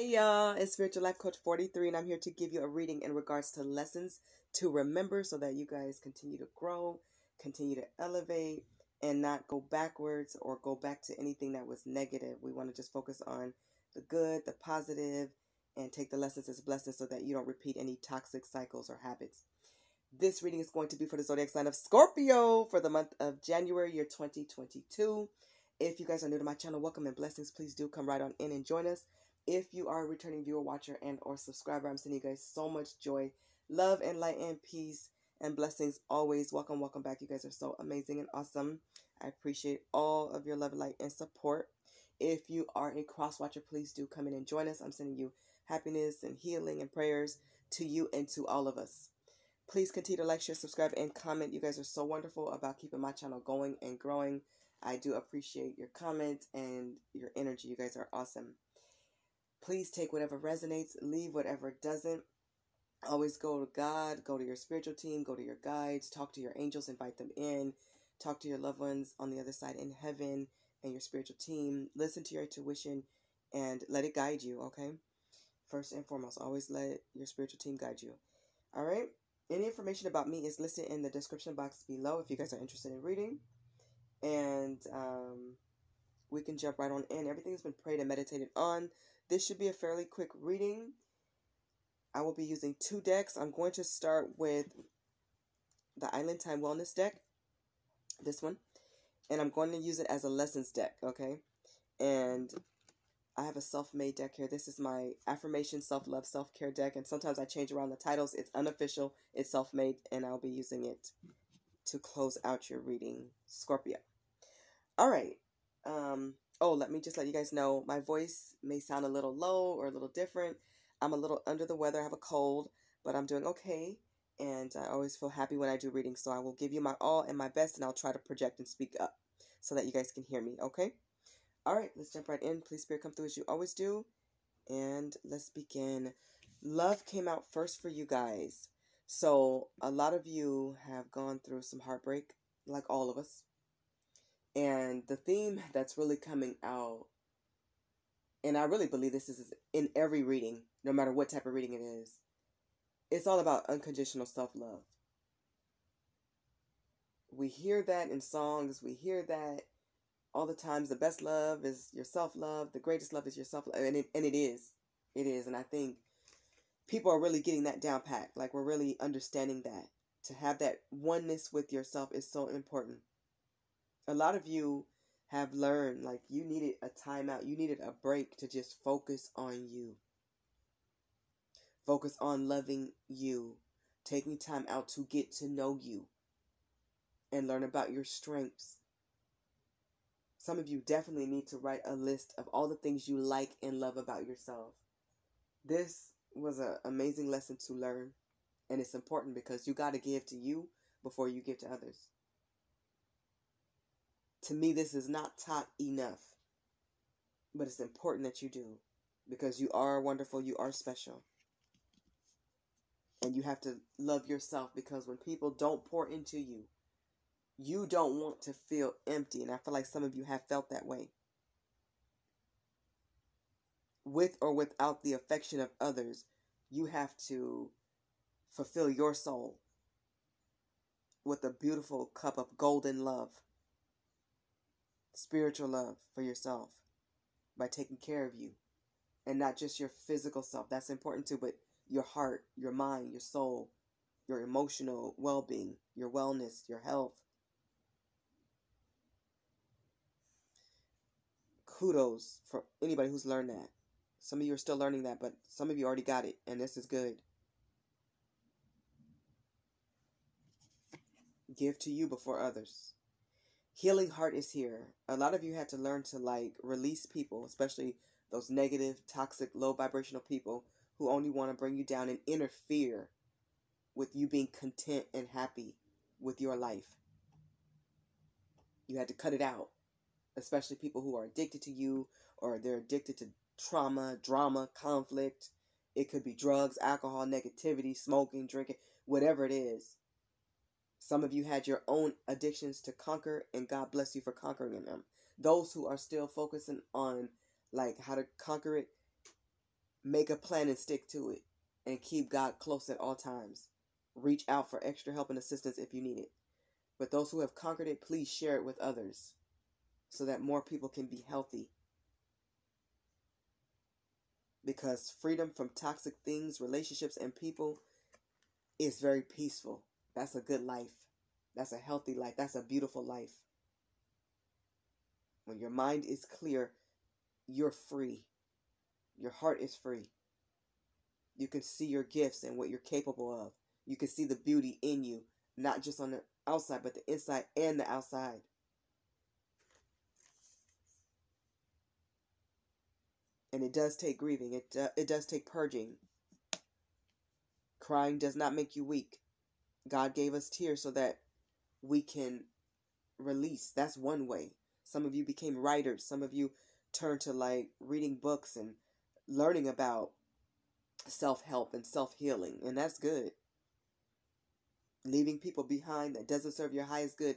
Hey y'all, it's Spiritual Life Coach 43, and I'm here to give you a reading in regards to lessons to remember so that you guys continue to grow, continue to elevate, and not go backwards or go back to anything that was negative. We want to just focus on the good, the positive, and take the lessons as blessings so that you don't repeat any toxic cycles or habits. This reading is going to be for the zodiac sign of Scorpio for the month of January, year 2022. If you guys are new to my channel, welcome and blessings. Please do come right on in and join us. If you are a returning viewer, watcher, and or subscriber, I'm sending you guys so much joy, love, and light, and peace, and blessings always. Welcome back. You guys are so amazing and awesome. I appreciate all of your love, light, and support. If you are a cross watcher, please do come in and join us. I'm sending you happiness and healing and prayers to you and to all of us. Please continue to like, share, subscribe, and comment. You guys are so wonderful about keeping my channel going and growing. I do appreciate your comments and your energy. You guys are awesome. Please take whatever resonates, leave whatever doesn't. Always go to God, go to your spiritual team, go to your guides, talk to your angels, invite them in, talk to your loved ones on the other side in heaven and your spiritual team. Listen to your intuition and let it guide you, okay? First and foremost, always let your spiritual team guide you. All right? Any information about me is listed in the description box below if you guys are interested in reading. And we can jump right on in. Everything's been prayed and meditated on. This should be a fairly quick reading. I will be using 2 decks. I'm going to start with the Valentine Wellness deck, this one, and I'm going to use it as a lessons deck, okay? And I have a self-made deck here. This is my affirmation, self-love, self-care deck, and sometimes I change around the titles. It's unofficial, it's self-made, and I'll be using it to close out your reading, Scorpio. All right. Oh, let me just let you guys know, my voice may sound a little low or a little different. I'm a little under the weather. I have a cold, but I'm doing okay. And I always feel happy when I do readings. So I will give you my all and my best, and I'll try to project and speak up so that you guys can hear me, okay? All right, let's jump right in. Please, Spirit, come through as you always do. And let's begin. Love came out first for you guys. So a lot of you have gone through some heartbreak, like all of us. And the theme that's really coming out, and I really believe this is in every reading, no matter what type of reading it is, it's all about unconditional self-love. We hear that in songs. We hear that all the times. The best love is your self-love. The greatest love is your self-love. And it is. It is. And I think people are really getting that down pat. Like, we're really understanding that. To have that oneness with yourself is so important. A lot of you have learned, like, you needed a timeout. You needed a break to just focus on you. Focus on loving you. Taking time out to get to know you. And learn about your strengths. Some of you definitely need to write a list of all the things you like and love about yourself. This was an amazing lesson to learn. And it's important because you got to give to you before you give to others. To me, this is not taught enough, but it's important that you do, because you are wonderful, you are special, and you have to love yourself, because when people don't pour into you, you don't want to feel empty, and I feel like some of you have felt that way. With or without the affection of others, you have to fulfill your soul with a beautiful cup of golden love. Spiritual love for yourself by taking care of you, and not just your physical self. That's important too, but your heart, your mind, your soul, your emotional well-being, your wellness, your health. Kudos for anybody who's learned that. Some of you are still learning that, but some of you already got it, and this is good. Give to you before others. Healing heart is here. A lot of you had to learn to, like, release people, especially those negative, toxic, low vibrational people who only want to bring you down and interfere with you being content and happy with your life. You had to cut it out, especially people who are addicted to you, or they're addicted to trauma, drama, conflict. It could be drugs, alcohol, negativity, smoking, drinking, whatever it is. Some of you had your own addictions to conquer, and God bless you for conquering them. Those who are still focusing on, like, how to conquer it, Make a plan and stick to it. And keep God close at all times. Reach out for extra help and assistance if you need it. But those who have conquered it, please share it with others so that more people can be healthy. Because freedom from toxic things, relationships, and people is very peaceful. That's a good life. That's a healthy life. That's a beautiful life. When your mind is clear, you're free. Your heart is free. You can see your gifts and what you're capable of. You can see the beauty in you, not just on the outside, but the inside and the outside. And it does take grieving. It does take purging. Crying does not make you weak. God gave us tears so that we can release. That's one way. Some of you became writers. Some of you turned to like reading books and learning about self-help and self-healing. And that's good. Leaving people behind that doesn't serve your highest good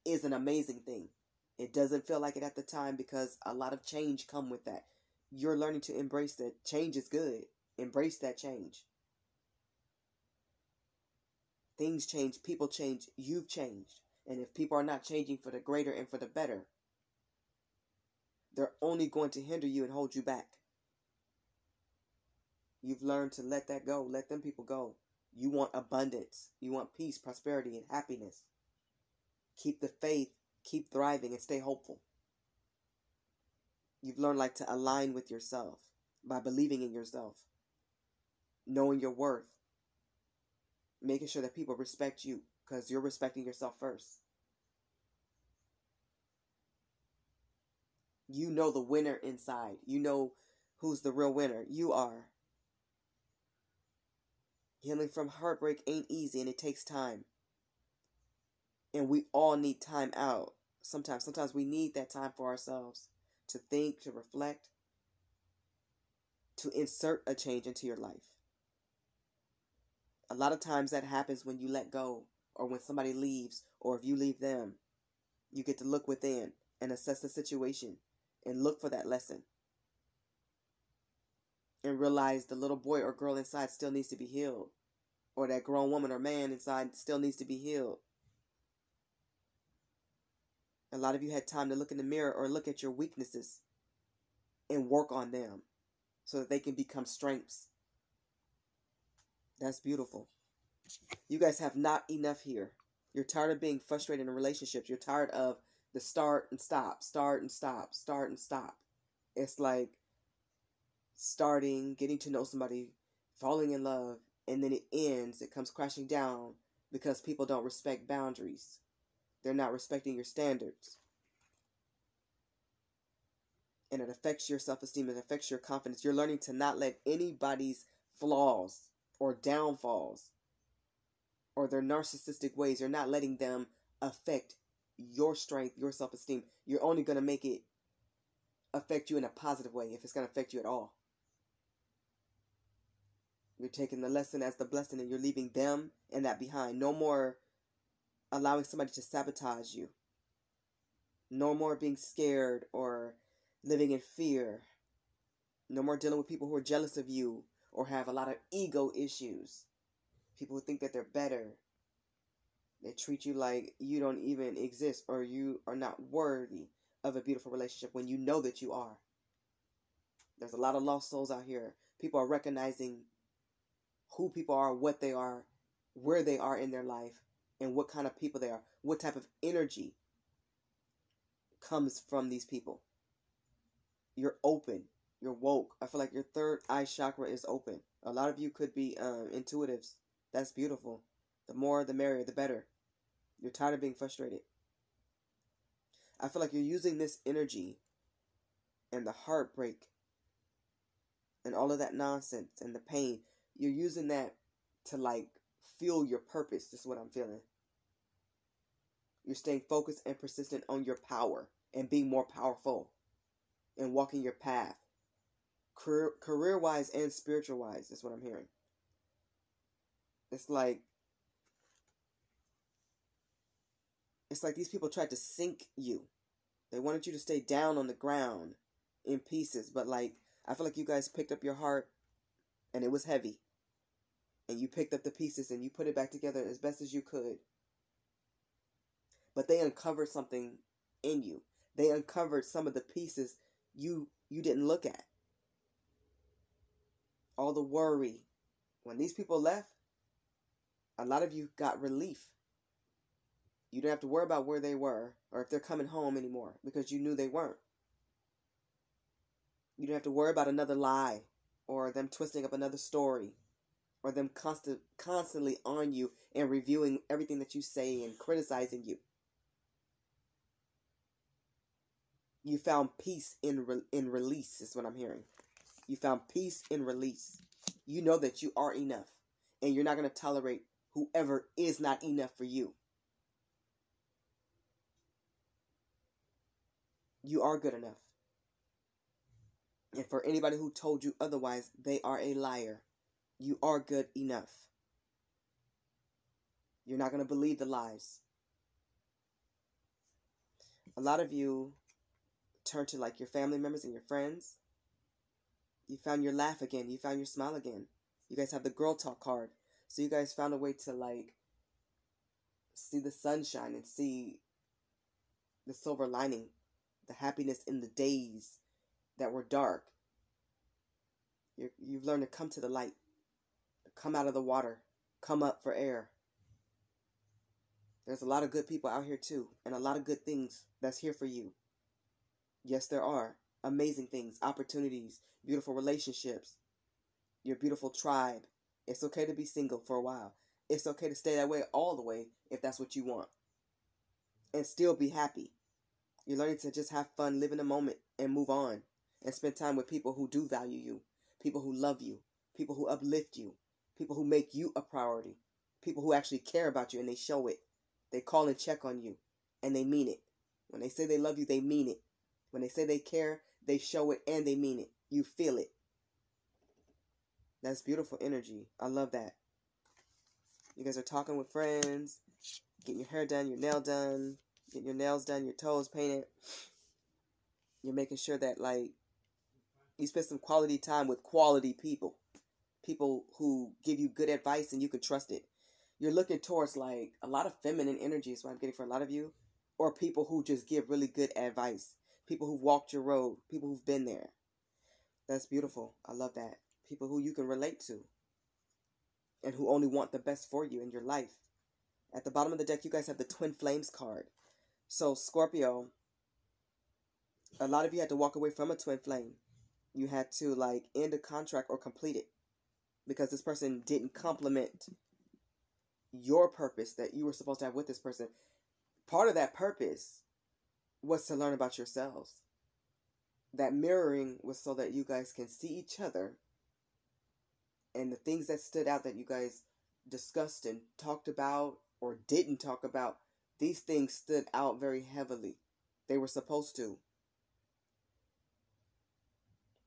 is an amazing thing. It doesn't feel like it at the time because a lot of change come with that. You're learning to embrace that. Change is good. Embrace that change. Things change. People change. You've changed. And if people are not changing for the greater and for the better, they're only going to hinder you and hold you back. You've learned to let that go. Let them people go. You want abundance. You want peace, prosperity, and happiness. Keep the faith. Keep thriving and stay hopeful. You've learned like to align with yourself by believing in yourself. Knowing your worth. Making sure that people respect you because you're respecting yourself first. You know the winner inside. You know who's the real winner. You are. Healing from heartbreak ain't easy and it takes time. And we all need time out. Sometimes we need that time for ourselves to think, to reflect, to insert a change into your life. A lot of times that happens when you let go or when somebody leaves or if you leave them. You get to look within and assess the situation and look for that lesson. And realize the little boy or girl inside still needs to be healed. Or that grown woman or man inside still needs to be healed. A lot of you had time to look in the mirror or look at your weaknesses and work on them so that they can become strengths. That's beautiful. You guys have not enough here. You're tired of being frustrated in relationships. You're tired of the start and stop, start and stop, start and stop. It's like starting, getting to know somebody, falling in love, and then it ends. It comes crashing down because people don't respect boundaries. They're not respecting your standards. And it affects your self-esteem. It affects your confidence. You're learning to not let anybody's flaws or downfalls or their narcissistic ways, you're not letting them affect your strength, your self-esteem. You're only going to make it affect you in a positive way if it's going to affect you at all. You're taking the lesson as the blessing and you're leaving them and that behind. No more allowing somebody to sabotage you. No more being scared or living in fear. No more dealing with people who are jealous of you or have a lot of ego issues. People who think that they're better. They treat you like you don't even exist or you are not worthy of a beautiful relationship when you know that you are. There's a lot of lost souls out here. People are recognizing who people are, what they are, where they are in their life, and what kind of people they are. What type of energy comes from these people. You're open. You're woke. I feel like your third eye chakra is open. A lot of you could be intuitives. That's beautiful. The more, the merrier, the better. You're tired of being frustrated. I feel like you're using this energy and the heartbreak and all of that nonsense and the pain. You're using that to like fuel your purpose. This is what I'm feeling. You're staying focused and persistent on your power and being more powerful and walking your path. Career-wise and spiritual-wise is what I'm hearing. It's like these people tried to sink you. They wanted you to stay down on the ground in pieces. But like, I feel like you guys picked up your heart and it was heavy. And you picked up the pieces and you put it back together as best as you could. But they uncovered something in you. They uncovered some of the pieces you didn't look at. All the worry. When these people left, a lot of you got relief. You didn't have to worry about where they were or if they're coming home anymore because you knew they weren't. You didn't have to worry about another lie or them twisting up another story or them constantly on you and reviewing everything that you say and criticizing you. You found peace in release is what I'm hearing. You found peace in release. You know that you are enough and you're not going to tolerate whoever is not enough for you. You are good enough. And for anybody who told you otherwise, they are a liar. You are good enough. You're not going to believe the lies. A lot of you turn to like your family members and your friends. You found your laugh again. You found your smile again. You guys have the girl talk card. So you guys found a way to like see the sunshine and see the silver lining, the happiness in the days that were dark. You've learned to come to the light, come out of the water, come up for air. There's a lot of good people out here too, and a lot of good things that's here for you. Yes, there are amazing things, opportunities, beautiful relationships, your beautiful tribe. It's okay to be single for a while. It's okay to stay that way all the way if that's what you want. And still be happy. You're learning to just have fun, live in the moment, and move on. And spend time with people who do value you. People who love you. People who uplift you. People who make you a priority. People who actually care about you and they show it. They call and check on you. And they mean it. When they say they love you, they mean it. When they say they care, they show it and they mean it. You feel it. That's beautiful energy. I love that. You guys are talking with friends, getting your hair done, your nail done, getting your nails done, your toes painted. You're making sure that like you spend some quality time with quality people. People who give you good advice and you can trust it. You're looking towards like a lot of feminine energy is what I'm getting for a lot of you. Or people who just give really good advice. People who've walked your road. People who've been there. That's beautiful. I love that. People who you can relate to. And who only want the best for you in your life. At the bottom of the deck, you guys have the Twin Flames card. So, Scorpio, a lot of you had to walk away from a twin flame. You had to, like, end a contract or complete it. Because this person didn't complement your purpose that you were supposed to have with this person. Part of that purpose was to learn about yourselves. That mirroring was so that you guys can see each other. And the things that stood out that you guys discussed and talked about or didn't talk about, these things stood out very heavily. They were supposed to.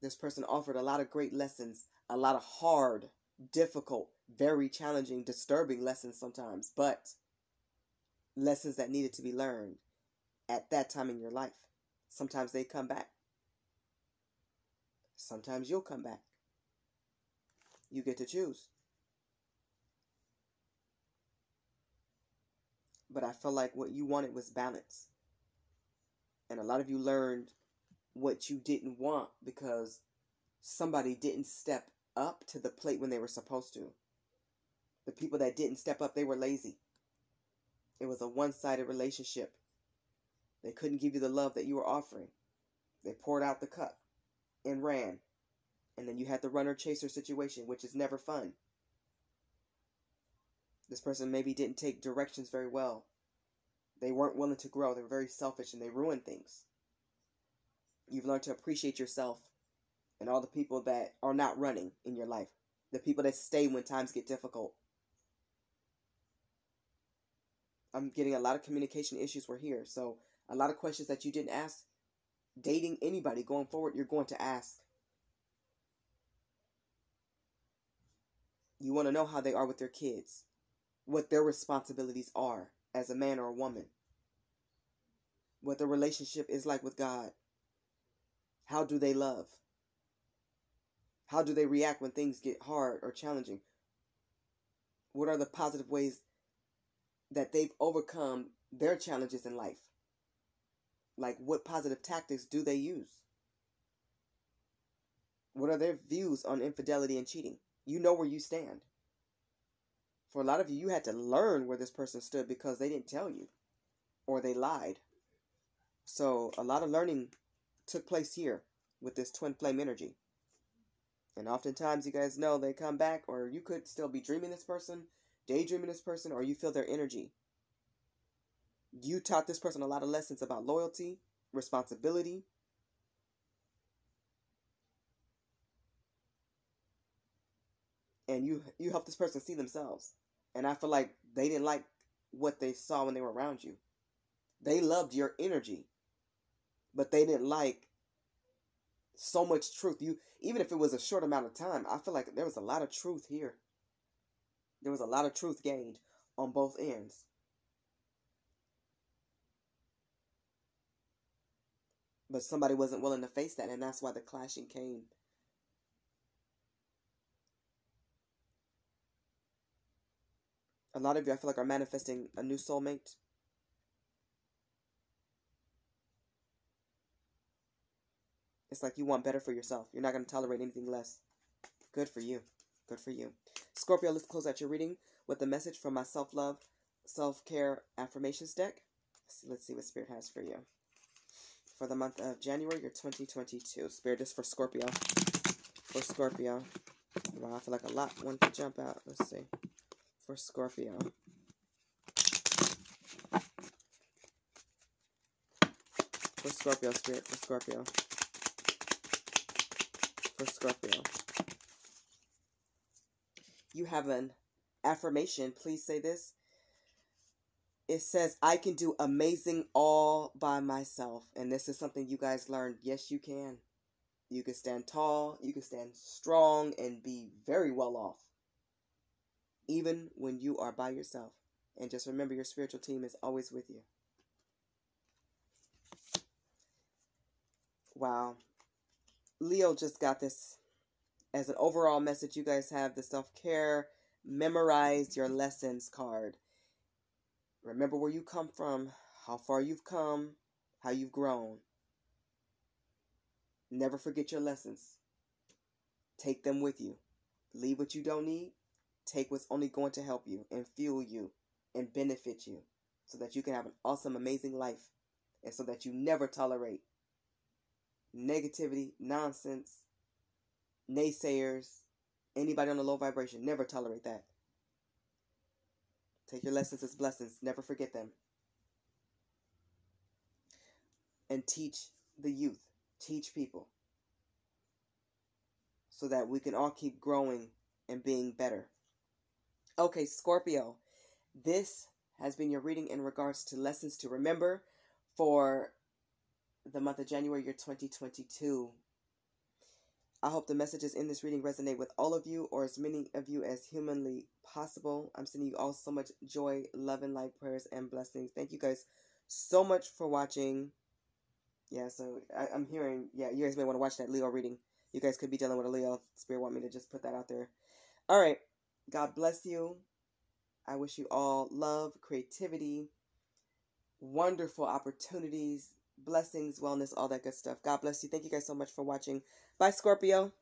This person offered a lot of great lessons, a lot of hard, difficult, very challenging, disturbing lessons sometimes, but lessons that needed to be learned at that time in your life. Sometimes they come back. Sometimes you'll come back. You get to choose. But I feel like what you wanted was balance. And a lot of you learned what you didn't want because somebody didn't step up to the plate when they were supposed to. The people that didn't step up, they were lazy. It was a one-sided relationship. They couldn't give you the love that you were offering. They poured out the cup and ran. And then you had the runner-chaser situation, which is never fun. This person maybe didn't take directions very well. They weren't willing to grow. They were very selfish and they ruined things. You've learned to appreciate yourself and all the people that are not running in your life. The people that stay when times get difficult. I'm getting a lot of communication issues were here. So a lot of questions that you didn't ask. Dating anybody going forward, you're going to ask. You want to know how they are with their kids. What their responsibilities are as a man or a woman. What the relationship is like with God. How do they love? How do they react when things get hard or challenging? What are the positive ways that they've overcome their challenges in life? Like, what positive tactics do they use? What are their views on infidelity and cheating? You know where you stand. For a lot of you, you had to learn where this person stood because they didn't tell you or they lied. So a lot of learning took place here with this twin flame energy. And oftentimes, you guys know, they come back, or you could still be dreaming this person, daydreaming this person, or you feel their energy. You taught this person a lot of lessons about loyalty, responsibility. And you helped this person see themselves. And I feel like they didn't like what they saw when they were around you. They loved your energy, but they didn't like so much truth. Even if it was a short amount of time, I feel like there was a lot of truth here. There was a lot of truth gained on both ends. But somebody wasn't willing to face that, and that's why the clashing came. A lot of you, I feel like, are manifesting a new soulmate. It's like you want better for yourself. You're not going to tolerate anything less. Good for you. Good for you. Scorpio, let's close out your reading with a message from my self-love, self-care affirmations deck. Let's see what Spirit has for you. For the month of January, your 2022. Spirit is for Scorpio. For Scorpio. Wow, I feel like a lot want to jump out. Let's see. For Scorpio. For Scorpio, Spirit. For Scorpio. For Scorpio. You have an affirmation. Please say this. It says, I can do amazing all by myself. And this is something you guys learned. Yes, you can. You can stand tall. You can stand strong and be very well off. Even when you are by yourself. And just remember, your spiritual team is always with you. Wow. Leo just got this as an overall message. You guys have the self-care, memorize your lessons card. Remember where you come from, how far you've come, how you've grown. Never forget your lessons. Take them with you. Leave what you don't need. Take what's only going to help you and fuel you and benefit you so that you can have an awesome, amazing life, and so that you never tolerate negativity, nonsense, naysayers, anybody on a low vibration. Never tolerate that. Take your lessons as blessings. Never forget them. And teach the youth. Teach people. So that we can all keep growing and being better. Okay, Scorpio. This has been your reading in regards to lessons to remember for the month of January, year 2022. I hope the messages in this reading resonate with all of you, or as many of you as humanly possible. I'm sending you all so much joy, love, and light, prayers, and blessings. Thank you guys so much for watching. Yeah, so I'm hearing, yeah, you guys may want to watch that Leo reading. You guys could be dealing with a Leo. Spirit want me to just put that out there. All right. God bless you. I wish you all love, creativity, wonderful opportunities, blessings, wellness, all that good stuff. God bless you. Thank you guys so much for watching. Bye, Scorpio.